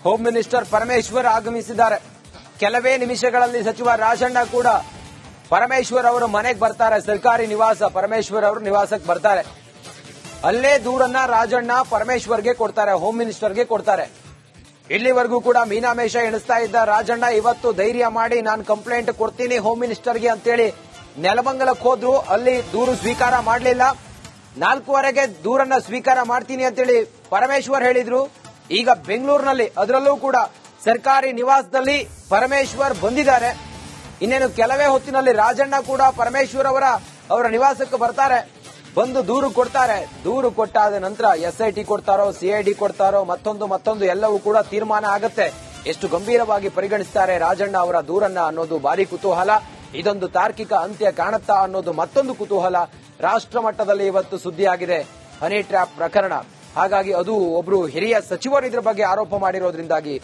Home minister Parameshwar ಆಗಮಿಸಿದ್ದಾರೆ. ಕೆಲವೇ ನಿಮಿಷಗಳಲ್ಲಿ ಸಚಿವ ರಾಜಣ್ಣ ಕೂಡ ಪರಮೇಶ್ವರ್ ಅವರ ಮನೆಗೆ ಬರ್ತಾರೆ. ಸರ್ಕಾರಿ ನಿವಾಸ ಪರಮೇಶ್ವರ್ ಅವರ ನಿವಾಸಕ್ಕೆ ಬರ್ತಾರೆ. ಅಲ್ಲೇ ದೂರನ್ನ ರಾಜಣ್ಣ ಪರಮೇಶ್ವರ್ಗೆ ಕೊಡ್ತಾರೆ, ಹೋಮ್ ಮಿನಿಸ್ಟರ್ಗೆ ಕೊಡ್ತಾರೆ. ಇಲ್ಲಿವರೆಗೂ ಕೂಡ ಮೀನಾಮೇಷ ಎಣಿಸ್ತಾ ಇದ್ದ ರಾಜಣ್ಣ ಇವತ್ತು ಧೈರ್ಯ ಮಾಡಿ ನಾನು ಕಂಪ್ಲೇಂಟ್ ಕೊಡ್ತೀನಿ ಹೋಮ್ ಮಿನಿಸ್ಟರ್ಗೆ ಅಂತೇಳಿ ನೆಲಮಂಗಲಕ್ಕೆ ಹೋದ್ರು. ಅಲ್ಲಿ ದೂರು ಸ್ವೀಕಾರ ಮಾಡಲಿಲ್ಲ. 4:15ಗೆ ದೂರನ್ನ ಸ್ವೀಕಾರ ಮಾಡ್ತೀನಿ ಅಂತೇಳಿ ಪರಮೇಶ್ವರ್ ಹೇಳಿದ್ರು. ಈಗ ಬೆಂಗಳೂರಿನಲ್ಲಿ ಅದರಲ್ಲೂ ಕೂಡ ಸರ್ಕಾರಿ ನಿವಾಸದಲ್ಲಿ ಪರಮೇಶ್ವರ್ ಬಂದಿದ್ದಾರೆ. ಇನ್ನೇನು ಕೆಲವೇ ಹೊತ್ತಿನಲ್ಲಿ ರಾಜಣ್ಣ ಕೂಡ ಪರಮೇಶ್ವರ್ ಅವರ ನಿವಾಸಕ್ಕೆ ಬರ್ತಾರೆ. ಬಂದು ದೂರು ಕೊಡ್ತಾರೆ. ದೂರು ಕೊಟ್ಟಾದ ನಂತರ SIT ಕೊಡ್ತಾರೋ, CID ಕೊಡ್ತಾರೋ, ಮತ್ತೊಂದು ಎಲ್ಲವೂ ಕೂಡ ತೀರ್ಮಾನ ಆಗುತ್ತೆ. ಎಷ್ಟು ಗಂಭೀರವಾಗಿ ಪರಿಗಣಿಸ್ತಾರೆ ರಾಜಣ್ಣ ಅವರ ದೂರನ್ನ ಅನ್ನೋದು ಭಾರಿ ಕುತೂಹಲ. ಇದೊಂದು ತಾರ್ಕಿಕ ಅಂತ್ಯ ಕಾಣುತ್ತಾ ಅನ್ನೋದು ಮತ್ತೊಂದು ಕುತೂಹಲ. ರಾಷ್ಟ್ರ ಮಟ್ಟದಲ್ಲಿ ಇವತ್ತು ಸುದ್ದಿಯಾಗಿದೆ ಹನಿ ಟ್ರ್ಯಾಪ್ ಪ್ರಕರಣ. ಹಾಗಾಗಿ ಅದು ಒಬ್ರು ಹಿರಿಯ ಸಚಿವರು ಇದ್ರ ಬಗ್ಗೆ ಆರೋಪ ಮಾಡಿರೋದ್ರಿಂದಾಗಿ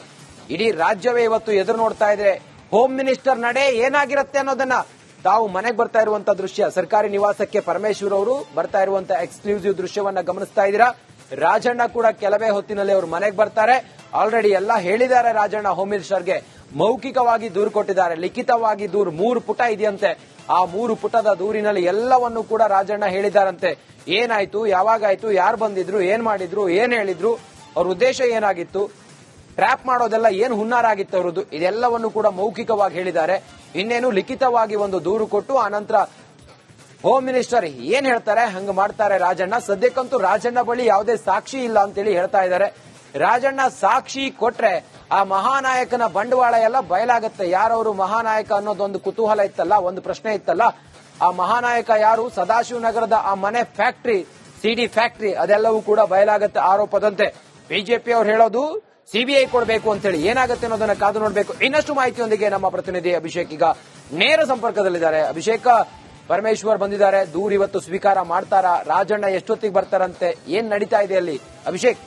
ಇಡೀ ರಾಜ್ಯವೇ ಇವತ್ತು ಎದುರು ನೋಡ್ತಾ ಇದೆ. ಹೋಮ್ ಮಿನಿಸ್ಟರ್ ನಡೆ ಏನಾಗಿರುತ್ತೆ ಅನ್ನೋದನ್ನ ತಾವು ಮನೆಗೆ ಬರ್ತಾ ಇರುವಂತಹ ದೃಶ್ಯ, ಸರ್ಕಾರಿ ನಿವಾಸಕ್ಕೆ ಪರಮೇಶ್ವರ್ ಅವರು ಬರ್ತಾ ಇರುವಂತಹ ಎಕ್ಸ್ಕ್ಲೂಸಿವ್ ದೃಶ್ಯವನ್ನ ಗಮನಿಸ್ತಾ ಇದ್ದೀರಾ. ರಾಜಣ್ಣ ಕೂಡ ಕೆಲವೇ ಹೊತ್ತಿನಲ್ಲಿ ಅವರು ಮನೆಗೆ ಬರ್ತಾರೆ. ಆಲ್ರೆಡಿ ಎಲ್ಲ ಹೇಳಿದ್ದಾರೆ ರಾಜಣ್ಣ ಹೋಮ್ ಮಿನಿಸ್ಟರ್ಗೆ. ಮೌಖಿಕವಾಗಿ ದೂರು ಕೊಟ್ಟಿದ್ದಾರೆ, ಲಿಖಿತವಾಗಿ ದೂರು 3 ಪುಟ ಇದೆಯಂತೆ. ಆ 3 ಪುಟದ ದೂರಿನಲ್ಲಿ ಎಲ್ಲವನ್ನೂ ಕೂಡ ರಾಜಣ್ಣ ಹೇಳಿದಾರಂತೆ. ಏನಾಯ್ತು, ಯಾವಾಗಾಯ್ತು, ಯಾರು ಬಂದಿದ್ರು, ಏನ್ ಮಾಡಿದ್ರು, ಏನ್ ಹೇಳಿದ್ರು, ಅವ್ರ ಉದ್ದೇಶ ಏನಾಗಿತ್ತು, ಟ್ರ್ಯಾಪ್ ಮಾಡೋದೆಲ್ಲ ಏನು ಹುನ್ನಾರಾಗಿತ್ತು ಅವರದ್ದು, ಇದೆಲ್ಲವನ್ನು ಕೂಡ ಮೌಖಿಕವಾಗಿ ಹೇಳಿದ್ದಾರೆ. ಇನ್ನೇನು ಲಿಖಿತವಾಗಿ ಒಂದು ದೂರು ಕೊಟ್ಟು ಆನಂತರ ಹೋಮ್ ಮಿನಿಸ್ಟರ್ ಏನ್ ಹೇಳ್ತಾರೆ ಹಂಗ ಮಾಡ್ತಾರೆ ರಾಜಣ್ಣ. ಸದ್ಯಕ್ಕಂತೂ ರಾಜಣ್ಣ ಬಳಿ ಯಾವುದೇ ಸಾಕ್ಷಿ ಇಲ್ಲ ಅಂತೇಳಿ ಹೇಳ್ತಾ ಇದ್ದಾರೆ. ರಾಜಣ್ಣ ಸಾಕ್ಷಿ ಕೊಟ್ರೆ ಆ ಮಹಾನಾಯಕನ ಬಂಡವಾಳ ಎಲ್ಲ ಬಯಲಾಗುತ್ತೆ. ಯಾರವರು ಮಹಾನಾಯಕ ಅನ್ನೋದೊಂದು ಕುತೂಹಲ ಇತ್ತಲ್ಲ, ಒಂದು ಪ್ರಶ್ನೆ ಇತ್ತಲ್ಲ. ಆ ಮಹಾನಾಯಕ ಯಾರು? ಸದಾಶಿವನಗರದ ಆ ಮನೆ ಫ್ಯಾಕ್ಟರಿ, CD ಫ್ಯಾಕ್ಟರಿ, ಅದೆಲ್ಲವೂ ಕೂಡ ಬಯಲಾಗುತ್ತೆ ಆರೋಪದಂತೆ. ಬಿಜೆಪಿ ಅವರು ಹೇಳೋದು CBI ಕೊಡಬೇಕು ಅಂತ ಹೇಳಿ. ಏನಾಗುತ್ತೆ ಅನ್ನೋದನ್ನ ಕಾದು ನೋಡಬೇಕು. ಇನ್ನಷ್ಟು ಮಾಹಿತಿಯೊಂದಿಗೆ ನಮ್ಮ ಪ್ರತಿನಿಧಿ ಅಭಿಷೇಕ್ ಈಗ ನೇರ ಸಂಪರ್ಕದಲ್ಲಿದ್ದಾರೆ. ಅಭಿಷೇಕ್, ಪರಮೇಶ್ವರ್ ಬಂದಿದ್ದಾರೆ, ದೂರು ಇವತ್ತು ಸ್ವೀಕಾರ ಮಾಡ್ತಾರಾ? ರಾಜಣ್ಣ ಎಷ್ಟೊತ್ತಿಗೆ ಬರ್ತಾರಂತೆ? ಏನ್ ನಡೀತಾ ಇದೆ ಅಲ್ಲಿ ಅಭಿಷೇಕ್?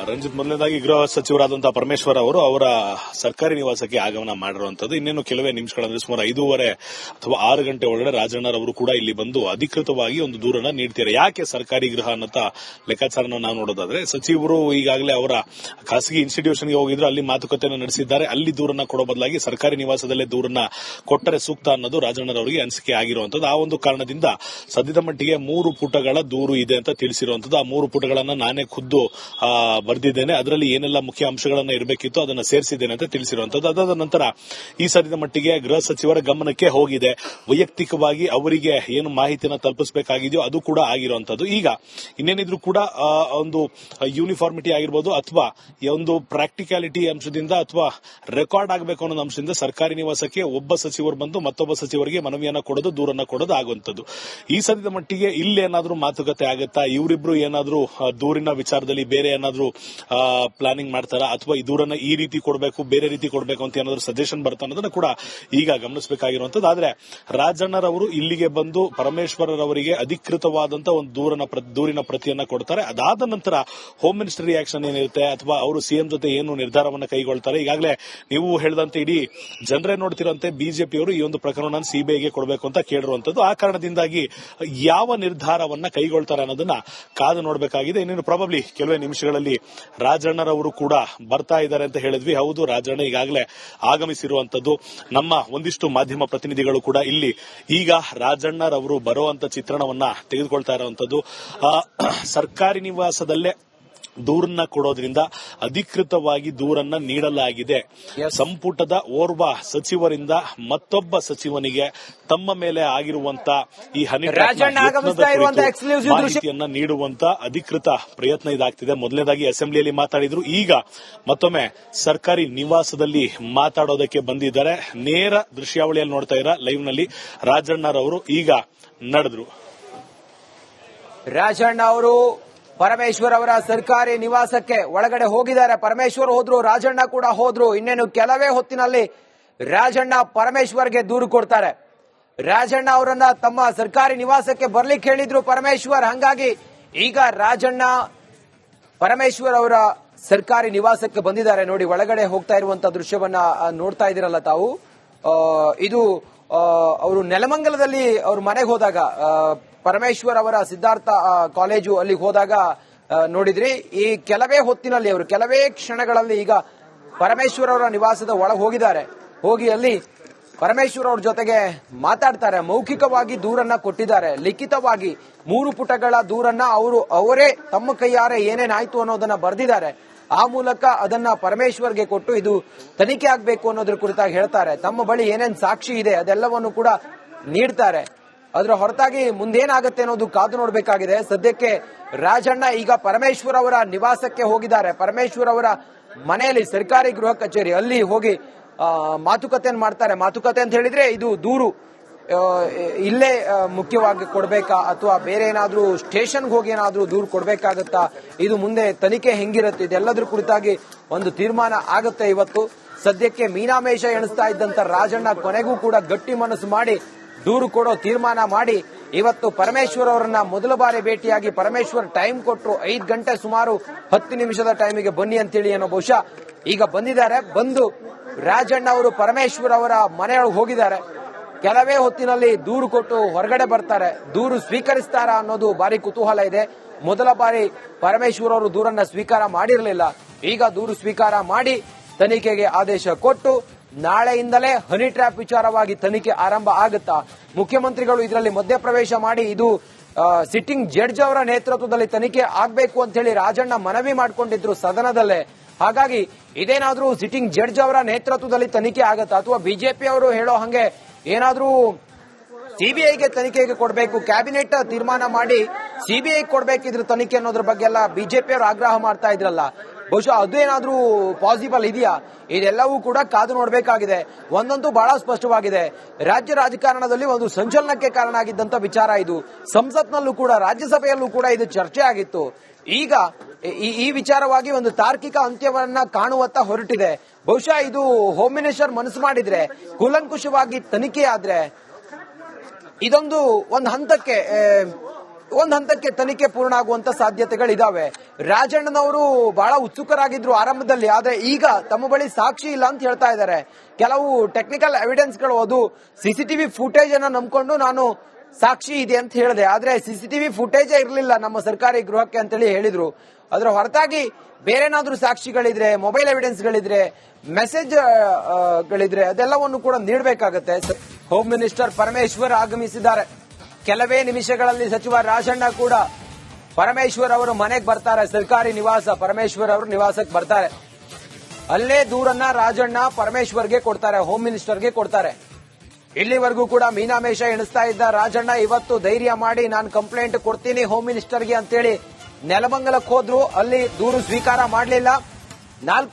ರಂಜಿತ್, ಮೊದಲನೇದಾಗಿ ಗೃಹ ಸಚಿವರಾದಂತಹ ಪರಮೇಶ್ವರ್ ಅವರು ಅವರ ಸರ್ಕಾರಿ ನಿವಾಸಕ್ಕೆ ಆಗಮನ ಮಾಡಿರುವಂತದ್ದು ಇನ್ನೇನು ಕೆಲವೇ ನಿಮಿಷಗಳಂದ್ರೆ ಸುಮಾರು 5:30 ಅಥವಾ 6 ಗಂಟೆ ಒಳಗಡೆ ರಾಜಣ್ಣರವರು ಕೂಡ ಇಲ್ಲಿ ಬಂದು ಅಧಿಕೃತವಾಗಿ ಒಂದು ದೂರನ್ನ ನೀಡ್ತಾರೆ. ಯಾಕೆ ಸರ್ಕಾರಿ ಗೃಹ ಅನ್ನೋ ಲೆಕ್ಕಾಚಾರನ ನಾವು ನೋಡೋದಾದ್ರೆ, ಸಚಿವರು ಈಗಾಗಲೇ ಅವರ ಖಾಸಗಿ ಇನ್ಸ್ಟಿಟ್ಯೂಷನ್ಗೆ ಹೋಗಿದ್ರು, ಅಲ್ಲಿ ಮಾತುಕತೆಯನ್ನು ನಡೆಸಿದ್ದಾರೆ. ಅಲ್ಲಿ ದೂರನ್ನ ಕೊಡೋ ಬದಲಾಗಿ ಸರ್ಕಾರಿ ನಿವಾಸದಲ್ಲೇ ದೂರನ್ನ ಕೊಟ್ಟರೆ ಸೂಕ್ತ ಅನ್ನೋದು ರಾಜಣ್ಣರವರಿಗೆ ಅನಿಸಿಕೆ ಆಗಿರುವಂತದ್ದು. ಆ ಒಂದು ಕಾರಣದಿಂದ ಸದ್ಯದ ಮಟ್ಟಿಗೆ 3 ಪುಟಗಳ ದೂರು ಇದೆ ಅಂತ ತಿಳಿಸಿರುವಂತದ್ದು. ಆ 3 ಪುಟಗಳನ್ನ ನಾನೇ ಖುದ್ದು ಬರೆದಿದ್ದೇನೆ. ಅದರಲ್ಲಿ ಏನೆಲ್ಲ ಮುಖ್ಯ ಅಂಶಗಳನ್ನ ಇರಬೇಕಿತ್ತು ಅದನ್ನ ಸೇರಿಸಿದ್ದೇನೆ ಅಂತ ತಿಳಿಸಿರುವಂತದ್ದು. ಅದಾದ ನಂತರ ಈ ಸದ್ಯದ ಮಟ್ಟಿಗೆ ಗೃಹ ಸಚಿವರ ಗಮನಕ್ಕೆ ಹೋಗಿದೆ. ವೈಯಕ್ತಿಕವಾಗಿ ಅವರಿಗೆ ಏನು ಮಾಹಿತಿಯನ್ನು ತಲುಪಿಸಬೇಕಾಗಿದೆಯೋ ಅದು ಕೂಡ ಆಗಿರುವಂತದ್ದು. ಈಗ ಇನ್ನೇನಿದ್ರು ಕೂಡ ಒಂದು ಯೂನಿಫಾರ್ಮಿಟಿ ಆಗಿರ್ಬೋದು ಅಥವಾ ಒಂದು ಪ್ರಾಕ್ಟಿಕಾಲಿಟಿ ಅಂಶದಿಂದ ಅಥವಾ ರೆಕಾರ್ಡ್ ಆಗಬೇಕು ಅನ್ನೋ ಅಂಶದಿಂದ ಸರ್ಕಾರಿ ನಿವಾಸಕ್ಕೆ ಒಬ್ಬ ಸಚಿವರು ಬಂದು ಮತ್ತೊಬ್ಬ ಸಚಿವರಿಗೆ ಮನವಿಯನ್ನ ಕೊಡೋದು, ದೂರನ್ನ ಕೊಡೋದು ಆಗುವಂತದ್ದು. ಈ ಸದ್ಯದ ಮಟ್ಟಿಗೆ ಇಲ್ಲೇನಾದ್ರೂ ಮಾತುಕತೆ ಆಗುತ್ತಾ? ಇವರಿಬ್ರು ಏನಾದ್ರೂ ದೂರಿನ ವಿಚಾರದಲ್ಲಿ ಬೇರೆ ಏನಾದ್ರೂ ಪ್ಲಾನಿಂಗ್ ಮಾಡ್ತಾರಾ ಅಥವಾ ಈ ದೂರನ್ನ ಈ ರೀತಿ ಕೊಡಬೇಕು, ಬೇರೆ ರೀತಿ ಕೊಡಬೇಕು ಅಂತ ಏನಾದ್ರೂ ಸಜೆಷನ್ ಬರ್ತಾ ಅನ್ನೋದನ್ನ ಕೂಡ ಈಗ ಗಮನಿಸಬೇಕಾಗಿರುವಂತದ್ದು. ಆದ್ರೆ ರಾಜಣ್ಣರವರು ಇಲ್ಲಿಗೆ ಬಂದು ಪರಮೇಶ್ವರರವರಿಗೆ ಅಧಿಕೃತವಾದಂತಹ ಒಂದು ದೂರಿನ ಪ್ರತಿಯನ್ನ ಕೊಡ್ತಾರೆ. ಅದಾದ ನಂತರ ಹೋಮ್ ಮಿನಿಸ್ಟರ್ ರಿಯಾಕ್ಷನ್ ಏನಿರುತ್ತೆ ಅಥವಾ ಅವರು ಸಿಎಂ ಜೊತೆ ಏನು ನಿರ್ಧಾರವನ್ನ ಕೈಗೊಳ್ತಾರೆ. ಈಗಾಗಲೇ ನೀವು ಹೇಳಿದಂತೆ ಇಡೀ ಜನರೇ ನೋಡ್ತಿರಂತೆ ಬಿಜೆಪಿಯವರು ಈ ಒಂದು ಪ್ರಕರಣ CBIಗೆ ಕೊಡಬೇಕು ಅಂತ ಕೇಳಿರುವಂತದ್ದು. ಆ ಕಾರಣದಿಂದಾಗಿ ಯಾವ ನಿರ್ಧಾರವನ್ನ ಕೈಗೊಳ್ತಾರೆ ಅನ್ನೋದನ್ನ ಕಾದು ನೋಡಬೇಕಾಗಿದೆ. ಇನ್ನೇನು ಪ್ರಾಬಬ್ಲಿ ಕೆಲವೇ ನಿಮಿಷಗಳಲ್ಲಿ ರಾಜಣ್ಣರವರು ಕೂಡ ಬರ್ತಾ ಇದ್ದಾರೆ ಅಂತ ಹೇಳಿದ್ವಿ. ಹೌದು, ರಾಜಣ್ಣ ಈಗಾಗಲೇ ಆಗಮಿಸಿರುವಂತದ್ದು. ನಮ್ಮ ಒಂದಿಷ್ಟು ಮಾಧ್ಯಮ ಪ್ರತಿನಿಧಿಗಳು ಕೂಡ ಇಲ್ಲಿ ಈಗ ರಾಜಣ್ಣರವರು ಬರುವಂತ ಚಿತ್ರಣವನ್ನ ತೆಗೆದುಕೊಳ್ತಾ ಇರುವಂತದ್ದು. ಸರ್ಕಾರಿ ನಿವಾಸದಲ್ಲೇ ದೂರನ್ನ ಕೊಡೋದ್ರಿಂದ ಅಧಿಕೃತವಾಗಿ ದೂರನ್ನ ನೀಡಲಾಗಿದೆ. ಸಂಪುಟದ ಓರ್ವ ಸಚಿವರಿಂದ ಮತ್ತೊಬ್ಬ ಸಚಿವನಿಗೆ ತಮ್ಮ ಮೇಲೆ ಆಗಿರುವಂತ ಈ ಹನಿ ಮಾಹಿತಿಯನ್ನ ನೀಡುವಂತ ಅಧಿಕೃತ ಪ್ರಯತ್ನ ಇದಾಗ್ತಿದೆ. ಮೊದಲನೇದಾಗಿ ಅಸೆಂಬ್ಲಿಯಲ್ಲಿ ಮಾತಾಡಿದ್ರು, ಈಗ ಮತ್ತೊಮ್ಮೆ ಸರ್ಕಾರಿ ನಿವಾಸದಲ್ಲಿ ಮಾತಾಡೋದಕ್ಕೆ ಬಂದಿದ್ದಾರೆ. ನೇರ ದೃಶ್ಯಾವಳಿಯಲ್ಲಿ ನೋಡ್ತಾ ಇರ ಲೈವ್ ನಲ್ಲಿ ರಾಜಣ್ಣರವರು ಈಗ ನಡೆದ್ರು. ರಾಜಣ್ಣ ಅವರು ಪರಮೇಶ್ವರ್ ಅವರ ಸರ್ಕಾರಿ ನಿವಾಸಕ್ಕೆ ಒಳಗಡೆ ಹೋಗಿದ್ದಾರೆ. ಪರಮೇಶ್ವರ್ ಹೋದ್ರು, ರಾಜಣ್ಣ ಕೂಡ ಹೋದ್ರು. ಇನ್ನೇನು ಕೆಲವೇ ಹೊತ್ತಿನಲ್ಲಿ ರಾಜಣ್ಣ ಪರಮೇಶ್ವರ್ಗೆ ದೂರು ಕೊಡ್ತಾರೆ. ರಾಜಣ್ಣ ಅವರನ್ನ ತಮ್ಮ ಸರ್ಕಾರಿ ನಿವಾಸಕ್ಕೆ ಬರ್ಲಿಕ್ಕೆ ಹೇಳಿದ್ರು ಪರಮೇಶ್ವರ್. ಹಂಗಾಗಿ ಈಗ ರಾಜಣ್ಣ ಪರಮೇಶ್ವರ್ ಅವರ ಸರ್ಕಾರಿ ನಿವಾಸಕ್ಕೆ ಬಂದಿದ್ದಾರೆ. ನೋಡಿ, ಒಳಗಡೆ ಹೋಗ್ತಾ ಇರುವಂತಹ ದೃಶ್ಯವನ್ನ ನೋಡ್ತಾ ಇದ್ದೀರಲ್ಲ ತಾವು. ಇದು ಅವರು ನೆಲಮಂಗಲದಲ್ಲಿ ಅವ್ರ ಮನೆಗೆ ಹೋದಾಗ, ಪರಮೇಶ್ವರ್ ಅವರ ಸಿದ್ಧಾರ್ಥ ಕಾಲೇಜು ಅಲ್ಲಿಗೆ ಹೋದಾಗ ನೋಡಿದ್ರಿ. ಈ ಕೆಲವೇ ಹೊತ್ತಿನಲ್ಲಿ, ಅವರು ಕೆಲವೇ ಕ್ಷಣಗಳಲ್ಲಿ ಈಗ ಪರಮೇಶ್ವರ್ ಅವರ ನಿವಾಸದ ಒಳಗೆ ಹೋಗಿದ್ದಾರೆ. ಹೋಗಿ ಅಲ್ಲಿ ಪರಮೇಶ್ವರ್ ಅವ್ರ ಜೊತೆಗೆ ಮಾತಾಡ್ತಾರೆ. ಮೌಖಿಕವಾಗಿ ದೂರನ್ನ ಕೊಟ್ಟಿದ್ದಾರೆ. ಲಿಖಿತವಾಗಿ 3 ಪುಟಗಳ ದೂರನ್ನ ಅವರೇ ತಮ್ಮ ಕೈಯಾರೆ ಏನೇನಾಯ್ತು ಅನ್ನೋದನ್ನ ಬರೆದಿದ್ದಾರೆ. ಆ ಮೂಲಕ ಅದನ್ನ ಪರಮೇಶ್ವರ್ಗೆ ಕೊಟ್ಟು ಇದು ತನಿಖೆ ಆಗಬೇಕು ಅನ್ನೋದ್ರ ಕುರಿತಾಗಿ ಹೇಳ್ತಾರೆ. ತಮ್ಮ ಬಳಿ ಏನೇನ್ ಸಾಕ್ಷಿ ಇದೆ ಅದೆಲ್ಲವನ್ನು ಕೂಡ ನೀಡ್ತಾರೆ. ಅದರ ಹೊರತಾಗಿ ಮುಂದೇನಾಗತ್ತೆ ಅನ್ನೋದು ಕಾದು ನೋಡಬೇಕಾಗಿದೆ. ಸದ್ಯಕ್ಕೆ ರಾಜಣ್ಣ ಈಗ ಪರಮೇಶ್ವರ್ ಅವರ ನಿವಾಸಕ್ಕೆ ಹೋಗಿದ್ದಾರೆ. ಪರಮೇಶ್ವರ್ ಅವರ ಮನೆಯಲ್ಲಿ, ಸರ್ಕಾರಿ ಗೃಹ ಕಚೇರಿ ಅಲ್ಲಿ ಹೋಗಿ ಮಾತುಕತೆಯನ್ನು ಮಾಡ್ತಾರೆ. ಮಾತುಕತೆ ಅಂತ ಹೇಳಿದ್ರೆ ಇದು ದೂರು ಇಲ್ಲೇ ಮುಖ್ಯವಾಗಿ ಕೊಡ್ಬೇಕಾ ಅಥವಾ ಬೇರೆ ಏನಾದ್ರೂ ಸ್ಟೇಷನ್ಗೆ ಹೋಗಿ ಏನಾದ್ರೂ ದೂರು ಕೊಡ್ಬೇಕಾಗತ್ತಾ, ಇದು ಮುಂದೆ ತನಿಖೆ ಹೆಂಗಿರುತ್ತೆ, ಇದೆಲ್ಲದ್ರ ಕುರಿತಾಗಿ ಒಂದು ತೀರ್ಮಾನ ಆಗುತ್ತೆ ಇವತ್ತು. ಸದ್ಯಕ್ಕೆ ಮೀನಾಮೇಷ ಎಣಿಸ್ತಾ ಇದ್ದಂತ ರಾಜಣ್ಣ ಕೊನೆಗೂ ಕೂಡ ಗಟ್ಟಿ ಮನಸ್ಸು ಮಾಡಿ ದೂರು ಕೊಡೋ ತೀರ್ಮಾನ ಮಾಡಿ ಇವತ್ತು ಪರಮೇಶ್ವರ್ ಅವರನ್ನ ಮೊದಲ ಬಾರಿ ಭೇಟಿಯಾಗಿ ಪರಮೇಶ್ವರ್ ಟೈಮ್ ಕೊಟ್ಟರು. 5 ಗಂಟೆ ಸುಮಾರು 10 ನಿಮಿಷದ ಟೈಮಿಗೆ ಬನ್ನಿ ಅಂತೇಳಿ ಏನೋ ಬಹುಶಃ ಈಗ ಬಂದಿದ್ದಾರೆ. ಬಂದು ರಾಜಣ್ಣ ಅವರು ಪರಮೇಶ್ವರ್ ಅವರ ಮನೆಯೊಳಗೆ ಹೋಗಿದ್ದಾರೆ. ಕೆಲವೇ ಹೊತ್ತಿನಲ್ಲಿ ದೂರು ಕೊಟ್ಟು ಹೊರಗಡೆ ಬರ್ತಾರೆ. ದೂರು ಸ್ವೀಕರಿಸ್ತಾರಾ ಅನ್ನೋದು ಭಾರಿ ಕುತೂಹಲ ಇದೆ. ಮೊದಲ ಬಾರಿ ಪರಮೇಶ್ವರ್ ಅವರು ದೂರನ್ನ ಸ್ವೀಕಾರ ಮಾಡಿರಲಿಲ್ಲ. ಈಗ ದೂರು ಸ್ವೀಕಾರ ಮಾಡಿ ತನಿಖೆಗೆ ಆದೇಶ ಕೊಟ್ಟು ನಾಳೆಯಿಂದಲೇ ಹನಿ ಟ್ರ್ಯಾಪ್ ವಿಚಾರವಾಗಿ ತನಿಖೆ ಆರಂಭ ಆಗುತ್ತಾ, ಮುಖ್ಯಮಂತ್ರಿಗಳು ಇದರಲ್ಲಿ ಮಧ್ಯಪ್ರವೇಶ ಮಾಡಿ ಇದು ಸಿಟ್ಟಿಂಗ್ ಜಡ್ಜ್ ಅವರ ನೇತೃತ್ವದಲ್ಲಿ ತನಿಖೆ ಆಗಬೇಕು ಅಂತ ಹೇಳಿ ರಾಜಣ್ಣ ಮನವಿ ಮಾಡಿಕೊಂಡಿದ್ರು ಸದನದಲ್ಲೇ. ಹಾಗಾಗಿ ಇದೇನಾದ್ರೂ ಸಿಟ್ಟಿಂಗ್ ಜಡ್ಜ್ ಅವರ ನೇತೃತ್ವದಲ್ಲಿ ತನಿಖೆ ಆಗತ್ತಾ ಅಥವಾ ಬಿಜೆಪಿ ಅವರು ಹೇಳೋ ಹಂಗೆ ಏನಾದ್ರೂ ಸಿಬಿಐಗೆ ತನಿಖೆಗೆ ಕೊಡಬೇಕು, ಕ್ಯಾಬಿನೆಟ್ ತೀರ್ಮಾನ ಮಾಡಿ ಸಿಬಿಐ ಕೊಡಬೇಕಿದ್ರು ತನಿಖೆ ಅನ್ನೋದ್ರ ಬಗ್ಗೆ ಎಲ್ಲ ಬಿಜೆಪಿ ಅವರು ಆಗ್ರಹ ಮಾಡ್ತಾ ಇದ್ರಲ್ಲ, ಬಹುಶಃ ಅದೇನಾದ್ರೂ ಪಾಸಿಬಲ್ ಇದೆಯಾ? ಇದೆಲ್ಲವೂ ಕೂಡ ಕಾದು ನೋಡಬೇಕಾಗಿದೆ. ಒಂದಂತೂ ಬಹಳ ಸ್ಪಷ್ಟವಾಗಿದೆ, ರಾಜ್ಯ ರಾಜಕಾರಣದಲ್ಲಿ ಒಂದು ಸಂಚಲನಕ್ಕೆ ಕಾರಣ ಆಗಿದ್ದಂತ ವಿಚಾರ ಇದು. ಸಂಸತ್ನಲ್ಲೂ ಕೂಡ, ರಾಜ್ಯಸಭೆಯಲ್ಲೂ ಕೂಡ ಇದು ಚರ್ಚೆ ಆಗಿತ್ತು. ಈಗ ಈ ವಿಚಾರವಾಗಿ ಒಂದು ತಾರ್ಕಿಕ ಅಂತ್ಯವನ್ನ ಕಾಣುವತ್ತ ಹೊರಟಿದೆ. ಬಹುಶಃ ಇದು ಹೋಮ್ ಮಿನಿಸ್ಟರ್ ಮನಸ್ಸು ಮಾಡಿದ್ರೆ, ಕೂಲಂಕುಷವಾಗಿ ತನಿಖೆ ಆದ್ರೆ ಇದೊಂದು ಒಂದು ಹಂತಕ್ಕೆ ತನಿಖೆ ಪೂರ್ಣ ಆಗುವಂತ ಸಾಧ್ಯತೆಗಳಿದಾವೆ. ರಾಜಣ್ಣನವರು ಬಹಳ ಉತ್ಸುಕರಾಗಿದ್ರು ಆರಂಭದಲ್ಲಿ, ಆದ್ರೆ ಈಗ ತಮ್ಮ ಬಳಿ ಸಾಕ್ಷಿ ಇಲ್ಲ ಅಂತ ಹೇಳ್ತಾ ಇದ್ದಾರೆ. ಕೆಲವು ಟೆಕ್ನಿಕಲ್ ಎವಿಡೆನ್ಸ್ಗಳು, ಅದು ಸಿಸಿಟಿವಿ ಫುಟೇಜ್ ಅನ್ನ ನಂಬ್ಕೊಂಡು ನಾನು ಸಾಕ್ಷಿ ಇದೆ ಅಂತ ಹೇಳಿದೆ, ಆದ್ರೆ ಸಿಸಿಟಿವಿ ಫುಟೇಜೇ ಇರಲಿಲ್ಲ ನಮ್ಮ ಸರ್ಕಾರಿ ಗೃಹಕ್ಕೆ ಅಂತೇಳಿ ಹೇಳಿದ್ರು. ಅದರ ಹೊರತಾಗಿ ಬೇರೆನಾದ್ರೂ ಸಾಕ್ಷಿಗಳಿದ್ರೆ, ಮೊಬೈಲ್ ಎವಿಡೆನ್ಸ್ ಗಳಿದ್ರೆ, ಮೆಸೇಜ್ ಗಳಿದ್ರೆ ಅದೆಲ್ಲವನ್ನು ಕೂಡ ನೀಡಬೇಕಾಗತ್ತೆ. ಹೋಮ್ ಮಿನಿಸ್ಟರ್ ಪರಮೇಶ್ವರ್ ಆಗಮಿಸಿದ್ದಾರೆ. ಕೆಲವೇ ನಿಮಿಷಗಳಲ್ಲಿ ಸಚಿವ ರಾಜಣ್ಣ ಕೂಡ ಪರಮೇಶ್ವರ್ ಅವರು ಮನೆಗೆ ಬರ್ತಾರೆ. ಸರ್ಕಾರಿ ನಿವಾಸ, ಪರಮೇಶ್ವರ್ ಅವರು ನಿವಾಸಕ್ಕೆ ಬರ್ತಾರೆ. ಅಲ್ಲೇ ದೂರನ್ನ ರಾಜಣ್ಣ ಪರಮೇಶ್ವರ್ಗೆ ಕೊಡ್ತಾರೆ, ಹೋಮ್ ಮಿನಿಸ್ಟರ್ಗೆ ಕೊಡ್ತಾರೆ. ಇಲ್ಲಿವರೆಗೂ ಕೂಡ ಮೀನಾಮೇಷ ಎಣಿಸ್ತಾ ಇದ್ದ ರಾಜಣ್ಣ ಇವತ್ತು ಧೈರ್ಯ ಮಾಡಿ ನಾನು ಕಂಪ್ಲೇಂಟ್ ಕೊಡ್ತೀನಿ ಹೋಮ್ ಮಿನಿಸ್ಟರ್ಗೆ ಅಂತೇಳಿ ನೆಲಮಂಗಲಕ್ಕೆ ಹೋದ್ರು. ಅಲ್ಲಿ ದೂರು ಸ್ವೀಕಾರ ಮಾಡಲಿಲ್ಲ. 4